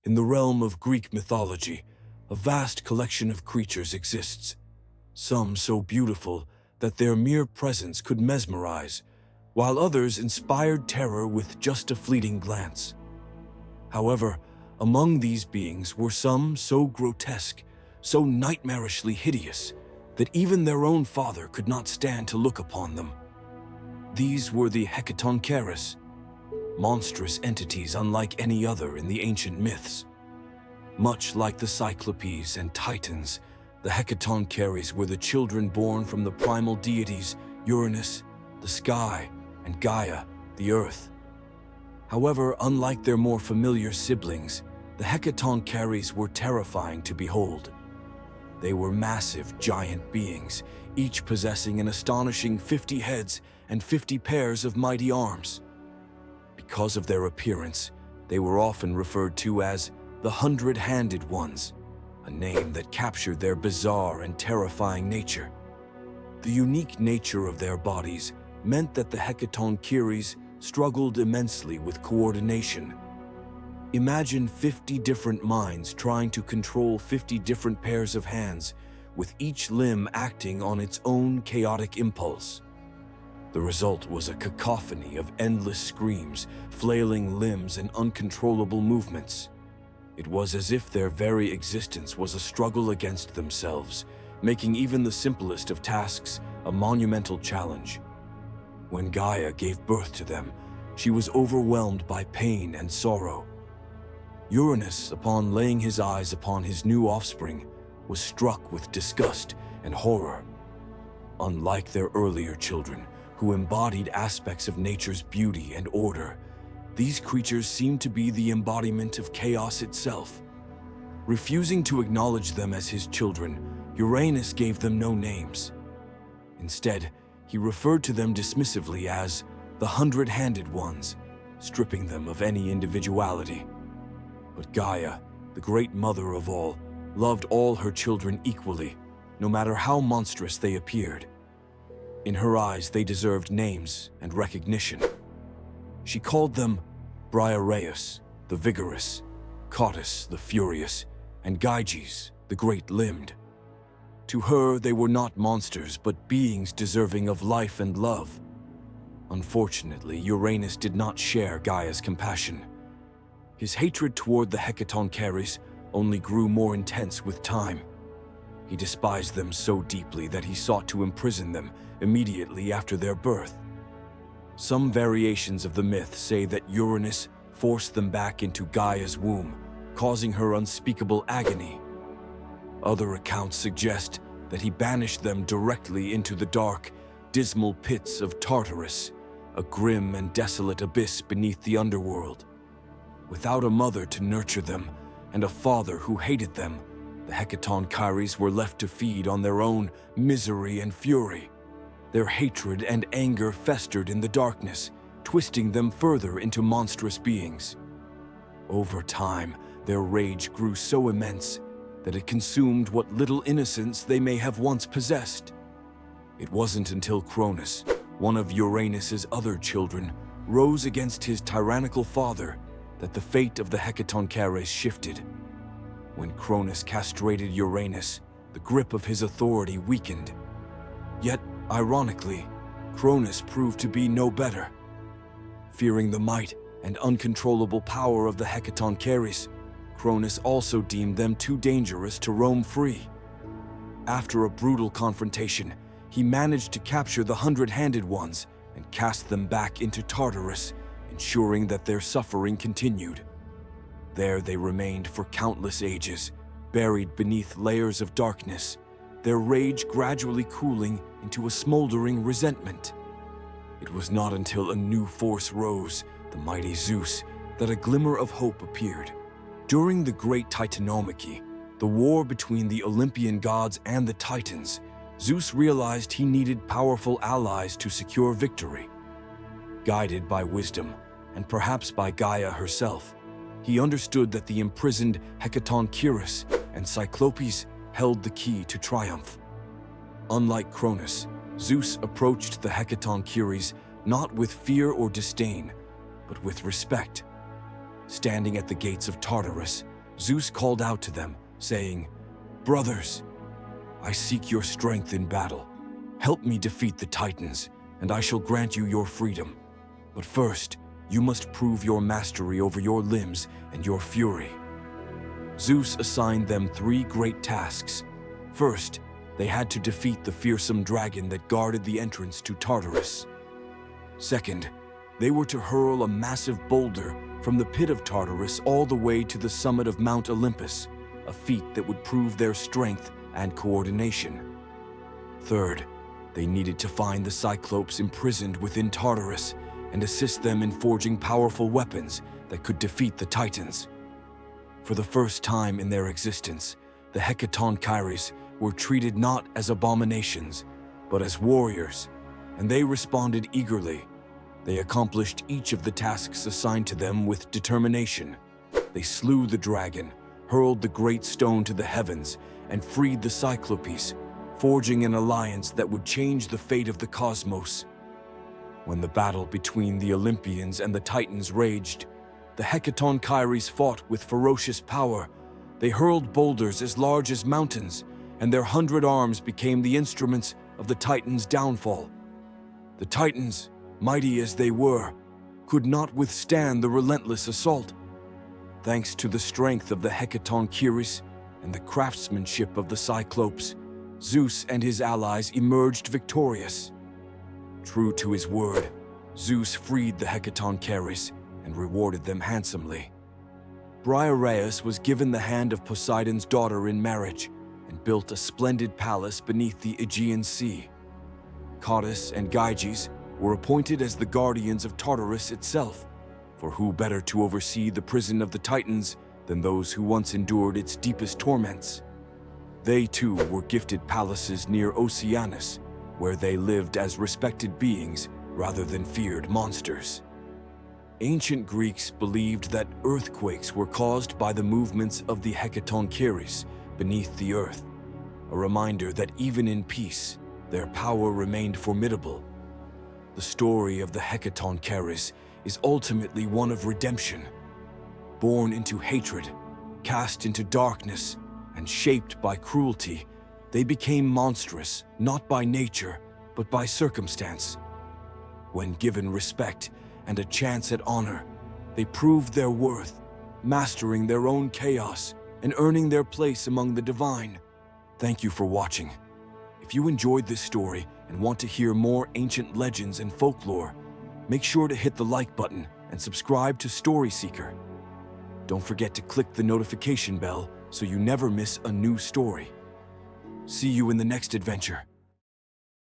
In the realm of Greek mythology, a vast collection of creatures exists, some so beautiful that their mere presence could mesmerize, while others inspired terror with just a fleeting glance. However, among these beings were some so grotesque, so nightmarishly hideous, that even their own father could not stand to look upon them. These were the Hecatonchires, monstrous entities unlike any other in the ancient myths. Much like the Cyclopes and Titans, the Hecatoncheires were the children born from the primal deities Uranus, the sky, and Gaia, the earth. However, unlike their more familiar siblings, the Hecatoncheires were terrifying to behold. They were massive, giant beings, each possessing an astonishing 50 heads and 50 pairs of mighty arms. Because of their appearance, they were often referred to as the 100-handed ones, a name that captured their bizarre and terrifying nature. The unique nature of their bodies meant that the Hecatoncheires struggled immensely with coordination. Imagine 50 different minds trying to control 50 different pairs of hands, with each limb acting on its own chaotic impulse. The result was a cacophony of endless screams, flailing limbs, and uncontrollable movements. It was as if their very existence was a struggle against themselves, making even the simplest of tasks a monumental challenge. When Gaia gave birth to them, she was overwhelmed by pain and sorrow. Uranus, upon laying his eyes upon his new offspring, was struck with disgust and horror. Unlike their earlier children, who embodied aspects of nature's beauty and order, these creatures seemed to be the embodiment of chaos itself. Refusing to acknowledge them as his children, Uranus gave them no names. Instead, he referred to them dismissively as the 100-handed ones, stripping them of any individuality. But Gaia, the great mother of all, loved all her children equally, no matter how monstrous they appeared. In her eyes, they deserved names and recognition. She called them Briareus, the vigorous, Cottus, the furious, and Gyges, the great-limbed. To her, they were not monsters, but beings deserving of life and love. Unfortunately, Uranus did not share Gaia's compassion. His hatred toward the Hecatoncheires only grew more intense with time. He despised them so deeply that he sought to imprison them immediately after their birth. Some variations of the myth say that Uranus forced them back into Gaia's womb, causing her unspeakable agony. Other accounts suggest that he banished them directly into the dark, dismal pits of Tartarus, a grim and desolate abyss beneath the underworld. Without a mother to nurture them and a father who hated them, the Hecatonchires were left to feed on their own misery and fury. Their hatred and anger festered in the darkness, twisting them further into monstrous beings. Over time, their rage grew so immense that it consumed what little innocence they may have once possessed. It wasn't until Cronus, one of Uranus's other children, rose against his tyrannical father that the fate of the Hecatoncheires shifted. When Cronus castrated Uranus, the grip of his authority weakened. Yet, ironically, Cronus proved to be no better. Fearing the might and uncontrollable power of the Hecatoncheires, Cronus also deemed them too dangerous to roam free. After a brutal confrontation, he managed to capture the 100-handed ones and cast them back into Tartarus, ensuring that their suffering continued. There they remained for countless ages, buried beneath layers of darkness, their rage gradually cooling into a smoldering resentment. It was not until a new force rose, the mighty Zeus, that a glimmer of hope appeared. During the great Titanomachy, the war between the Olympian gods and the Titans, Zeus realized he needed powerful allies to secure victory. Guided by wisdom, and perhaps by Gaia herself, he understood that the imprisoned Hecatonchires and Cyclopes held the key to triumph. Unlike Cronus, Zeus approached the Hecatonchires not with fear or disdain, but with respect. Standing at the gates of Tartarus, Zeus called out to them, saying, "Brothers, I seek your strength in battle. Help me defeat the Titans, and I shall grant you your freedom. But first, you must prove your mastery over your limbs and your fury." Zeus assigned them 3 great tasks. First, they had to defeat the fearsome dragon that guarded the entrance to Tartarus. Second, they were to hurl a massive boulder from the pit of Tartarus all the way to the summit of Mount Olympus, a feat that would prove their strength and coordination. Third, they needed to find the Cyclopes imprisoned within Tartarus and assist them in forging powerful weapons that could defeat the Titans. For the first time in their existence, the Hecatonchires were treated not as abominations, but as warriors, and they responded eagerly. They accomplished each of the tasks assigned to them with determination. They slew the dragon, hurled the great stone to the heavens, and freed the Cyclopes, forging an alliance that would change the fate of the cosmos. When the battle between the Olympians and the Titans raged, the Hecatonchires fought with ferocious power. They hurled boulders as large as mountains, and their 100 arms became the instruments of the Titans' downfall. The Titans, mighty as they were, could not withstand the relentless assault. Thanks to the strength of the Hecatonchires and the craftsmanship of the Cyclopes, Zeus and his allies emerged victorious. True to his word, Zeus freed the Hecatonchires and rewarded them handsomely. Briareus was given the hand of Poseidon's daughter in marriage and built a splendid palace beneath the Aegean Sea. Cottus and Gyges were appointed as the guardians of Tartarus itself, for who better to oversee the prison of the Titans than those who once endured its deepest torments? They too were gifted palaces near Oceanus, where they lived as respected beings rather than feared monsters. Ancient Greeks believed that earthquakes were caused by the movements of the Hecatonchires beneath the earth, a reminder that even in peace, their power remained formidable. The story of the Hecatonchires is ultimately one of redemption. Born into hatred, cast into darkness, and shaped by cruelty, they became monstrous, not by nature, but by circumstance. When given respect and a chance at honor, they proved their worth, mastering their own chaos and earning their place among the divine. Thank you for watching. If you enjoyed this story and want to hear more ancient legends and folklore, make sure to hit the like button and subscribe to Story Seeker. Don't forget to click the notification bell so you never miss a new story. See you in the next adventure.